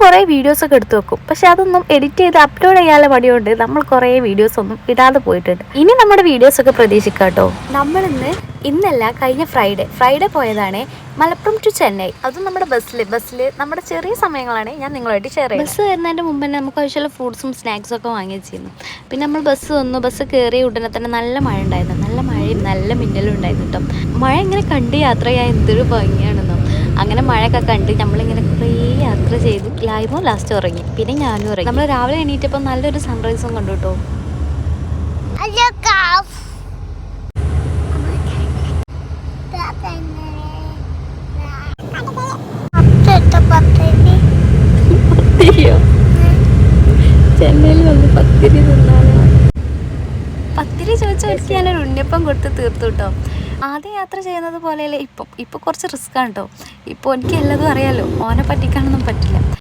കുറേ വീഡിയോസൊക്കെ എടുത്തു വെക്കും. പക്ഷെ അതൊന്നും എഡിറ്റ് ചെയ്ത് അപ്ലോഡ് ചെയ്യാനുള്ള മടിയുണ്ട് നമ്മൾ കുറേ വീഡിയോസ് ഒന്നും ഇടാതെ പോയിട്ടുണ്ട്. ഇനി നമ്മുടെ വീഡിയോസൊക്കെ പ്രതീക്ഷിക്കാം കേട്ടോ. ഇന്നല്ല കഴിഞ്ഞ ഫ്രൈഡേ പോയതാണ് മലപ്പുറം ടു ചെന്നൈ. അതും നമ്മുടെ ബസ്സിൽ നമ്മുടെ ചെറിയ സമയങ്ങളാണ് ഞാൻ നിങ്ങളുമായിട്ട് ഷെയർ ചെയ്യുന്നത്. ബസ് വരുന്നതിൻ്റെ മുമ്പ് തന്നെ നമുക്ക് ആവശ്യമുള്ള ഫ്രൂട്ട്സും സ്നാക്സും ഒക്കെ വാങ്ങി വെച്ചിരുന്നു. പിന്നെ നമ്മൾ ബസ് കയറിയ ഉടനെ തന്നെ നല്ല മഴ ഉണ്ടായിരുന്നു. നല്ല മഴയും നല്ല മിന്നലും ഉണ്ടായിരുന്നു കേട്ടോ. മഴ ഇങ്ങനെ കണ്ട് യാത്ര ചെയ്യാൻ എന്തൊരു ഭംഗിയാണെന്നോ. അങ്ങനെ മഴയൊക്കെ കണ്ട് നമ്മളിങ്ങനെ കുറേ യാത്ര ചെയ്തു. ലാസ്റ്റ് ഉറങ്ങി. പിന്നെ ഞാനും ഉറങ്ങി. നമ്മൾ രാവിലെ എണീറ്റപ്പോൾ നല്ലൊരു സൺറൈസും കണ്ടു കേട്ടോ. ചെന്നൈയിൽ വന്ന് പത്തിരി തിന്നാലോ? പത്തിരി ചോദിച്ചവർക്ക് ഞാനൊരു ഉണ്ണിയപ്പം കൊടുത്ത് തീർത്തു കേട്ടോ. ആദ്യം യാത്ര ചെയ്യുന്നത് പോലെയല്ലേ ഇപ്പം കുറച്ച് റിസ്ക്കാണ് കേട്ടോ. ഇപ്പോൾ എനിക്ക് എല്ലാതും അറിയാമല്ലോ. ഓനെ പറ്റിക്കാനൊന്നും പറ്റില്ല.